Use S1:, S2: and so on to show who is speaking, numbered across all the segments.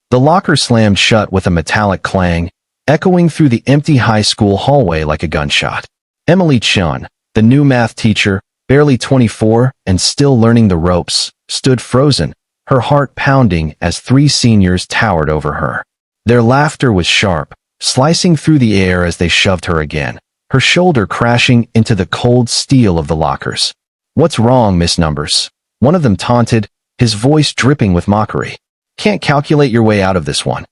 S1: The locker slammed shut with a metallic clang, echoing through the empty high school hallway like a gunshot. Emily Chun, the new math teacher, barely 24 and still learning the ropes, stood frozen, her heart pounding as three seniors towered over her. Their laughter was sharp, slicing through the air as they shoved her again, her shoulder crashing into the cold steel of the lockers. "What's wrong, Miss Numbers?" one of them taunted, his voice dripping with mockery. "Can't calculate your way out of this one."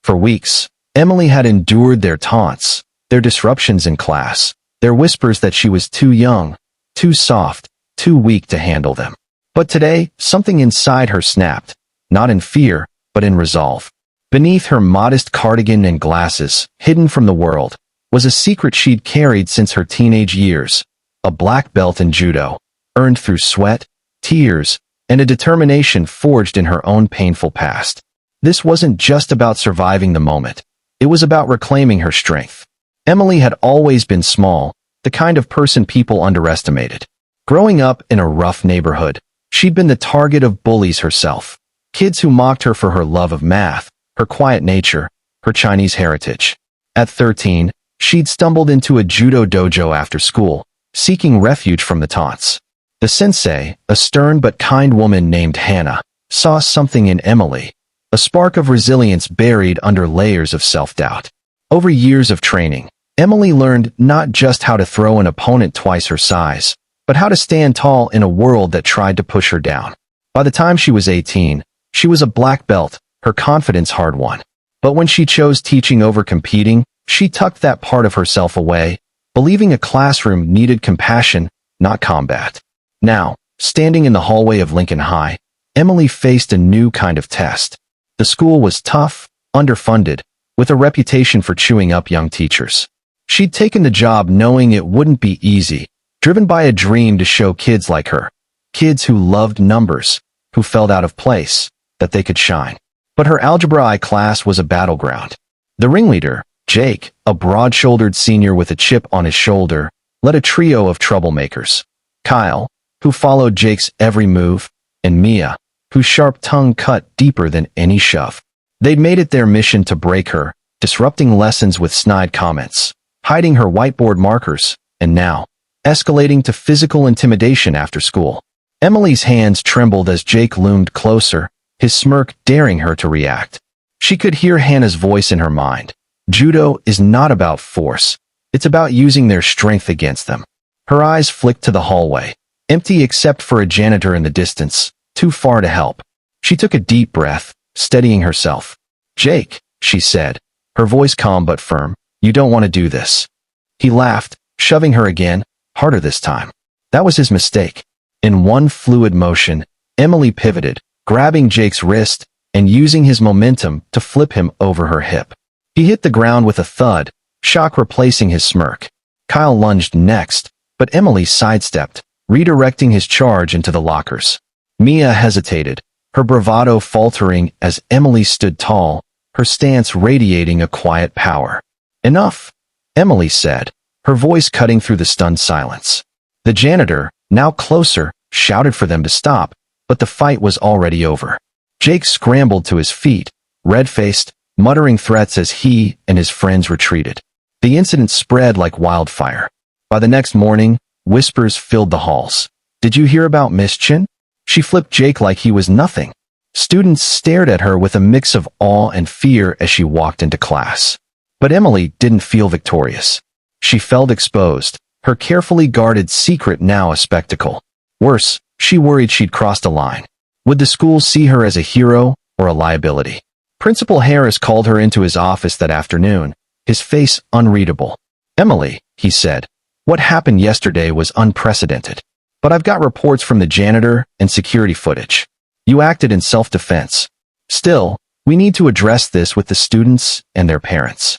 S1: For weeks, Emily had endured their taunts, their disruptions in class, their whispers that she was too young, too soft, too weak to handle them. But today, something inside her snapped, not in fear, but in resolve. Beneath her modest cardigan and glasses, hidden from the world, was a secret she'd carried since her teenage years, a black belt in judo, earned through sweat, tears, and a determination forged in her own painful past. This wasn't just about surviving the moment. It was about reclaiming her strength. Emily had always been small, the kind of person people underestimated. Growing up in a rough neighborhood, she'd been the target of bullies herself, kids who mocked her for her love of math, her quiet nature, her Chinese heritage. At 13, she'd stumbled into a judo dojo after school, seeking refuge from the taunts. The sensei, a stern but kind woman named Hannah, saw something in Emily, a spark of resilience buried under layers of self-doubt. Over years of training, Emily learned not just how to throw an opponent twice her size, but how to stand tall in a world that tried to push her down. By the time she was 18, she was a black belt, her confidence hard-won. But when she chose teaching over competing, she tucked that part of herself away, believing a classroom needed compassion, not combat. Now, standing in the hallway of Lincoln High, Emily faced a new kind of test. The school was tough, underfunded, with a reputation for chewing up young teachers. She'd taken the job knowing it wouldn't be easy, driven by a dream to show kids like her, kids who loved numbers, who felt out of place, that they could shine. But her Algebra I class was a battleground. The ringleader, Jake, a broad-shouldered senior with a chip on his shoulder, led a trio of troublemakers. Kyle, who followed Jake's every move, and Mia, whose sharp tongue cut deeper than any shove. They'd made it their mission to break her, disrupting lessons with snide comments, hiding her whiteboard markers, and now, escalating to physical intimidation after school. Emily's hands trembled as Jake loomed closer, his smirk daring her to react. She could hear Hannah's voice in her mind. Judo is not about force. It's about using their strength against them. Her eyes flicked to the hallway, empty except for a janitor in the distance, too far to help. She took a deep breath, steadying herself. "Jake," she said, her voice calm but firm, "you don't want to do this." He laughed, shoving her again, harder this time. That was his mistake. In one fluid motion, Emily pivoted, grabbing Jake's wrist and using his momentum to flip him over her hip. He hit the ground with a thud, shock replacing his smirk. Kyle lunged next, but Emily sidestepped, redirecting his charge into the lockers. Mia hesitated, her bravado faltering as Emily stood tall, her stance radiating a quiet power. "Enough," Emily said, her voice cutting through the stunned silence. The janitor, now closer, shouted for them to stop, but the fight was already over. Jake scrambled to his feet, red-faced, muttering threats as he and his friends retreated. The incident spread like wildfire. By the next morning, whispers filled the halls. "Did you hear about Miss Chin?" She flipped Jake like he was nothing. Students stared at her with a mix of awe and fear as she walked into class. But Emily didn't feel victorious. She felt exposed, her carefully guarded secret now a spectacle. Worse, she worried she'd crossed a line. Would the school see her as a hero or a liability? Principal Harris called her into his office that afternoon, his face unreadable. "Emily," he said, "what happened yesterday was unprecedented. But I've got reports from the janitor and security footage. You acted in self-defense. Still, we need to address this with the students and their parents."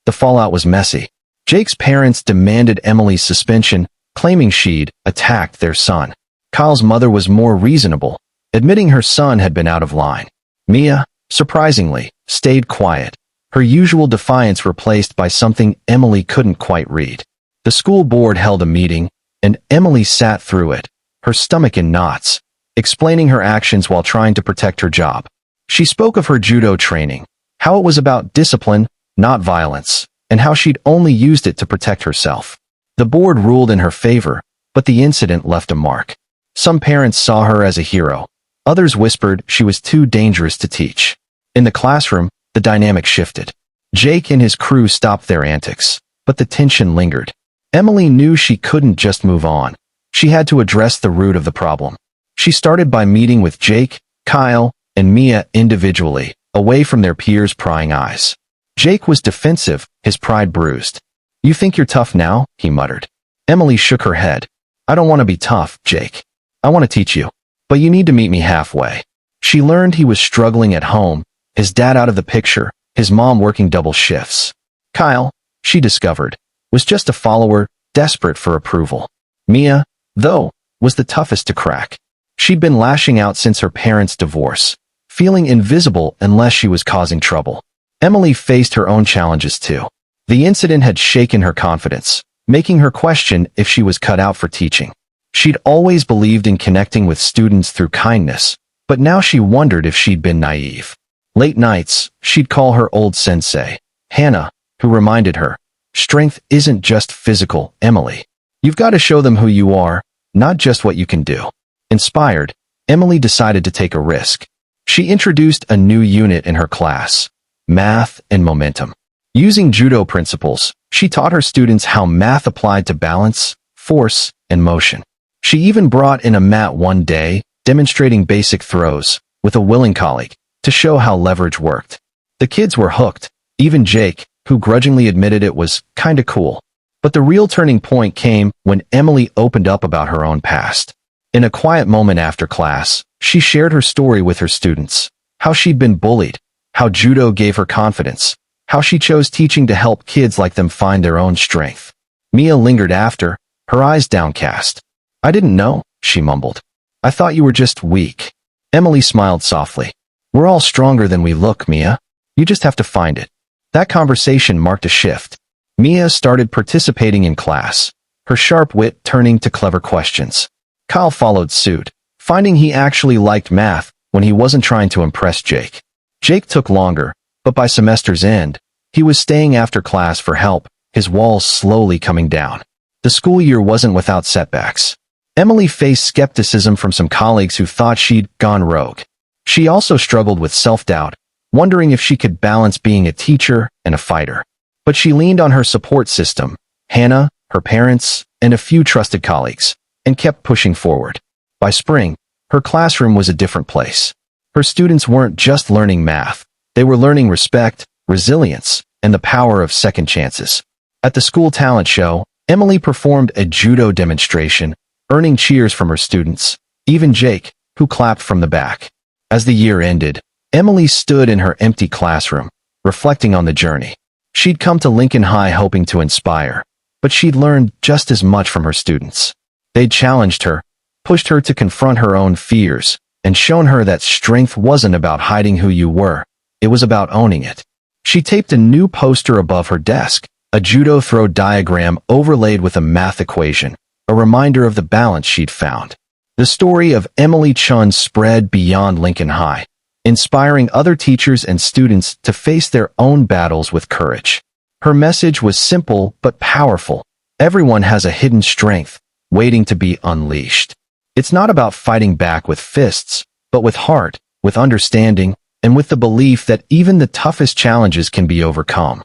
S1: The fallout was messy. Jake's parents demanded Emily's suspension, claiming she'd attacked their son. Kyle's mother was more reasonable, admitting her son had been out of line. Mia, surprisingly, stayed quiet, her usual defiance replaced by something Emily couldn't quite read. The school board held a meeting, and Emily sat through it, her stomach in knots, explaining her actions while trying to protect her job. She spoke of her judo training, how it was about discipline, not violence, and how she'd only used it to protect herself. The board ruled in her favor, but the incident left a mark. Some parents saw her as a hero. Others whispered she was too dangerous to teach. In the classroom, the dynamic shifted. Jake and his crew stopped their antics, but the tension lingered. Emily knew she couldn't just move on. She had to address the root of the problem. She started by meeting with Jake, Kyle, and Mia individually, away from their peers' prying eyes. Jake was defensive, his pride bruised. "You think you're tough now?" he muttered. Emily shook her head. "I don't want to be tough, Jake. I want to teach you. But you need to meet me halfway." She learned he was struggling at home, his dad out of the picture, his mom working double shifts. Kyle, she discovered, was just a follower, desperate for approval. Mia, though, was the toughest to crack. She'd been lashing out since her parents' divorce, feeling invisible unless she was causing trouble. Emily faced her own challenges too. The incident had shaken her confidence, making her question if she was cut out for teaching. She'd always believed in connecting with students through kindness, but now she wondered if she'd been naive. Late nights, she'd call her old sensei, Hannah, who reminded her, "Strength isn't just physical, Emily. You've got to show them who you are, not just what you can do." Inspired, Emily decided to take a risk. She introduced a new unit in her class, math and momentum. Using judo principles, she taught her students how math applied to balance, force, and motion. She even brought in a mat one day, demonstrating basic throws, with a willing colleague, to show how leverage worked. The kids were hooked, even Jake, who grudgingly admitted it was kinda cool. But the real turning point came when Emily opened up about her own past. In a quiet moment after class, she shared her story with her students, how she'd been bullied, how judo gave her confidence, how she chose teaching to help kids like them find their own strength. Mia lingered after, her eyes downcast. "I didn't know," she mumbled. "I thought you were just weak." Emily smiled softly. "We're all stronger than we look, Mia. You just have to find it." That conversation marked a shift. Mia started participating in class, her sharp wit turning to clever questions. Kyle followed suit, finding he actually liked math when he wasn't trying to impress Jake. Jake took longer, but by semester's end, he was staying after class for help, his walls slowly coming down. The school year wasn't without setbacks. Emily faced skepticism from some colleagues who thought she'd gone rogue. She also struggled with self-doubt, wondering if she could balance being a teacher and a fighter. But she leaned on her support system, Hannah, her parents, and a few trusted colleagues, and kept pushing forward. By spring, her classroom was a different place. Her students weren't just learning math, they were learning respect, resilience, and the power of second chances. At the school talent show, Emily performed a judo demonstration, earning cheers from her students, even Jake, who clapped from the back. As the year ended, Emily stood in her empty classroom, reflecting on the journey. She'd come to Lincoln High hoping to inspire, but she'd learned just as much from her students. They'd challenged her, pushed her to confront her own fears, and shown her that strength wasn't about hiding who you were, it was about owning it. She taped a new poster above her desk, a judo throw diagram overlaid with a math equation, a reminder of the balance she'd found. The story of Emily Chun spread beyond Lincoln High, inspiring other teachers and students to face their own battles with courage. Her message was simple but powerful. Everyone has a hidden strength, waiting to be unleashed. It's not about fighting back with fists, but with heart, with understanding, and with the belief that even the toughest challenges can be overcome.